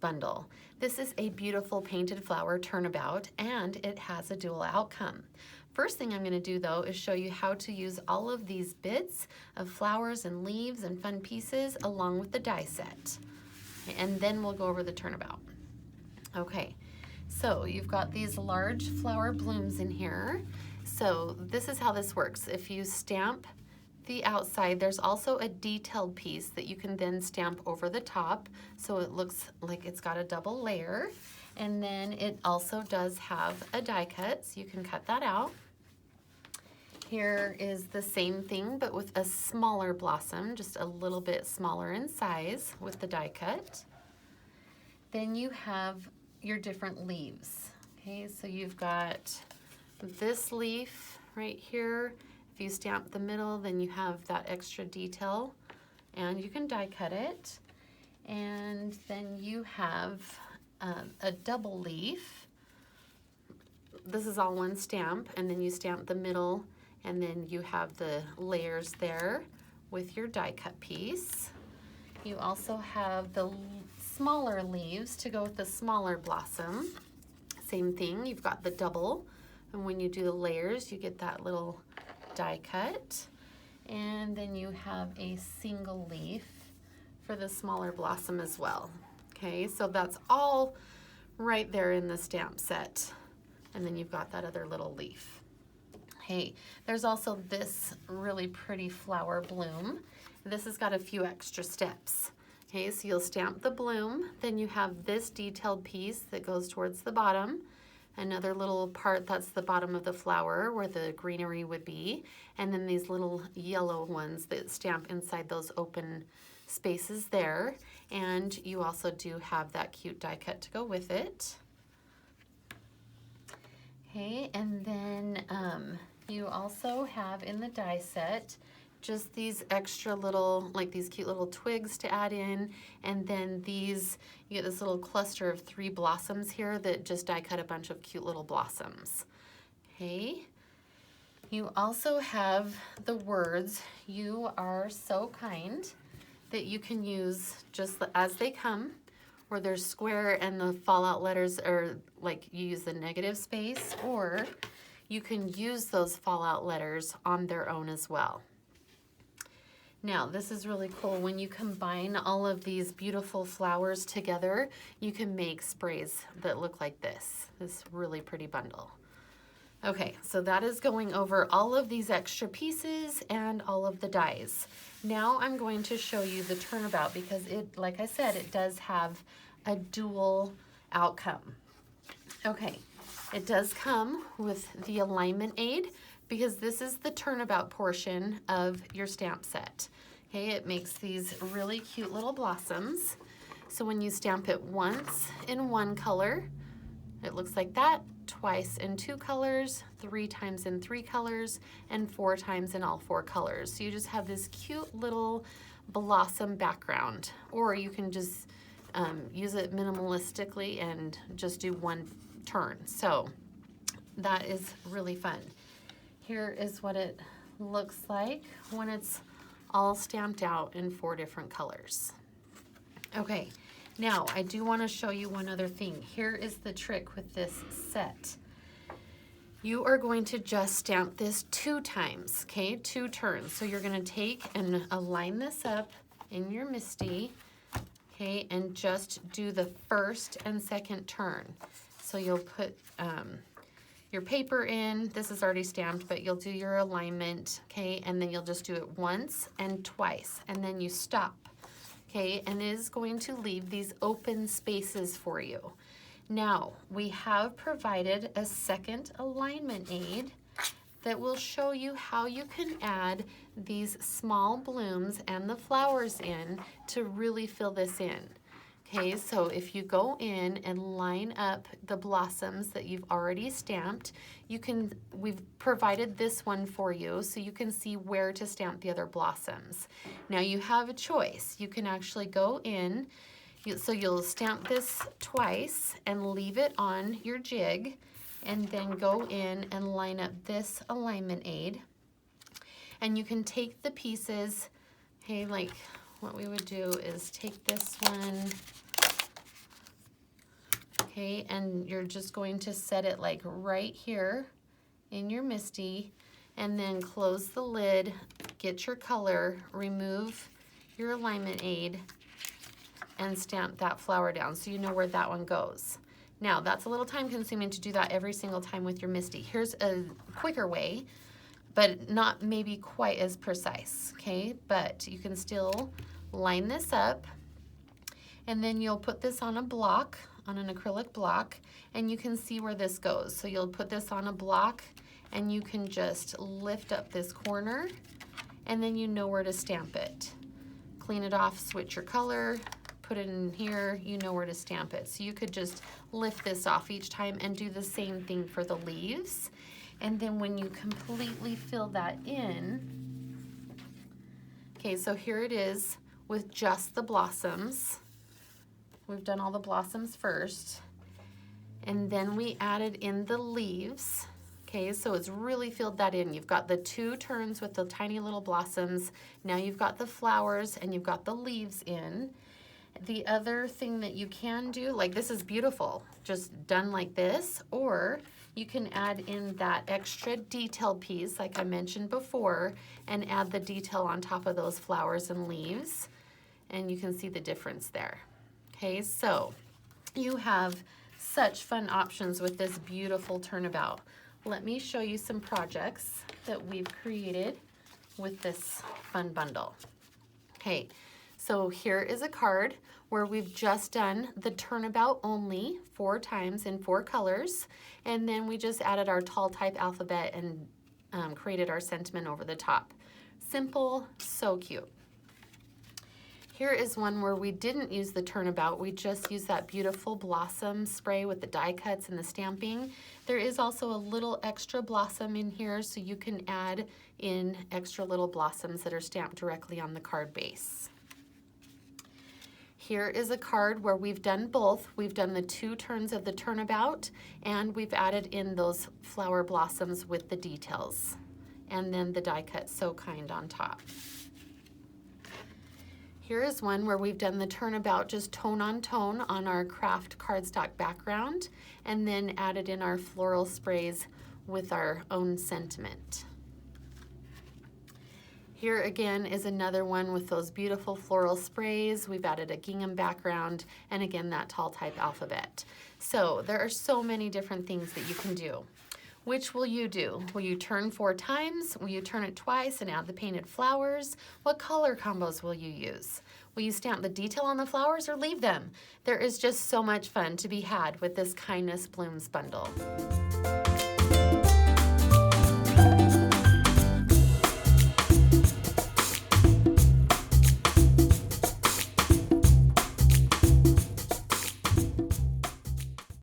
bundle. This is a beautiful painted flower turnabout, and it has a dual outcome. First thing I'm going to do though is show you how to use all of these bits of flowers and leaves and fun pieces along with the die set. And then we'll go over the turnabout. Okay, so you've got these large flower blooms in here. So this is how this works. If you stamp the outside, there's also a detailed piece that you can then stamp over the top so it looks like it's got a double layer. And then it also does have a die cut, so you can cut that out. Here is the same thing but with a smaller blossom, just a little bit smaller in size with the die cut. Then you have your different leaves. Okay, so you've got this leaf right here. If you stamp the middle, then you have that extra detail and you can die cut it. And then you have a double leaf. This is all one stamp, and then you stamp the middle, and then you have the layers there with your die cut piece. You also have the smaller leaves to go with the smaller blossom. Same thing, you've got the double, and when you do the layers, you get that little die cut. And then you have a single leaf for the smaller blossom as well. Okay, so that's all right there in the stamp set. And then you've got that other little leaf. Hey, there's also this really pretty flower bloom. This has got a few extra steps. Okay, so you'll stamp the bloom, then you have this detailed piece that goes towards the bottom, another little part that's the bottom of the flower where the greenery would be, and then these little yellow ones that stamp inside those open spaces there. And you also do have that cute die cut to go with it. Okay, and then you also have in the die set just these extra little, like these cute little twigs to add in, and then these, you get this little cluster of 3 blossoms here that just die cut a bunch of cute little blossoms. Okay, you also have the words, "You are so kind," that you can use just as they come, or they're square and the fallout letters are like you use the negative space, or you can use those fallout letters on their own as well. Now, this is really cool. When you combine all of these beautiful flowers together, you can make sprays that look like this really pretty bundle. Okay, so that is going over all of these extra pieces and all of the dies. Now I'm going to show you the turnabout because it, like I said, it does have a dual outcome. Okay, it does come with the alignment aid because this is the turnabout portion of your stamp set. Okay, it makes these really cute little blossoms. So when you stamp it once in one color, it looks like that, twice in 2 colors, 3 times in 3 colors, and 4 times in all 4 colors. So you just have this cute little blossom background, or you can just use it minimalistically and just do one turn. So that is really fun. Here is what it looks like when it's all stamped out in 4 different colors. Okay, now I do want to show you one other thing. Here is the trick with this set. You are going to just stamp this 2 times, okay, 2 turns. So you're going to take and align this up in your MISTI, okay, and just do the first and second turn. So you'll put your paper in, this is already stamped, but you'll do your alignment, okay, and then you'll just do it once and twice, and then you stop, okay, and it is going to leave these open spaces for you. Now, we have provided a second alignment aid that will show you how you can add these small blooms and the flowers in to really fill this in. Okay, so if you go in and line up the blossoms that you've already stamped, we've provided this one for you so you can see where to stamp the other blossoms. Now you have a choice. You can actually go in, so you'll stamp this twice and leave it on your jig, and then go in and line up this alignment aid. And you can take the pieces, okay, like what we would do is take this one, Okay, and you're just going to set it like right here in your MISTI, and then close the lid, get your color, remove your alignment aid, and stamp that flower down so you know where that one goes. Now, that's a little time consuming to do that every single time with your MISTI. Here's a quicker way, but not maybe quite as precise, okay? But you can still line this up, and then you'll put this on a block, on an acrylic block, and you can see where this goes. So you'll put this on a block, and you can just lift up this corner, and then you know where to stamp it. Clean it off, switch your color, put it in here, you know where to stamp it. So you could just lift this off each time and do the same thing for the leaves. And then when you completely fill that in, okay, so here it is with just the blossoms. We've done all the blossoms first, and then we added in the leaves. Okay, so it's really filled that in. You've got the 2 turns with the tiny little blossoms. Now you've got the flowers and you've got the leaves in. The other thing that you can do, like this is beautiful, just done like this, or you can add in that extra detail piece like I mentioned before and add the detail on top of those flowers and leaves, and you can see the difference there. Okay, so you have such fun options with this beautiful turnabout. Let me show you some projects that we've created with this fun bundle. Okay, so here is a card where we've just done the turnabout only 4 times in 4 colors, and then we just added our tall type alphabet and created our sentiment over the top. Simple, so cute. Here is one where we didn't use the turnabout, we just used that beautiful blossom spray with the die cuts and the stamping. There is also a little extra blossom in here, so you can add in extra little blossoms that are stamped directly on the card base. Here is a card where we've done both. We've done the 2 turns of the turnabout, and we've added in those flower blossoms with the details, and then the die cut So Kind on top. Here is one where we've done the turnabout just tone on our craft cardstock background, and then added in our floral sprays with our own sentiment. Here again is another one with those beautiful floral sprays. We've added a gingham background, and again that tall type alphabet. So there are so many different things that you can do. Which will you do? Will you turn 4 times? Will you turn it twice and add the painted flowers? What color combos will you use? Will you stamp the detail on the flowers or leave them? There is just so much fun to be had with this Kindness Blooms bundle.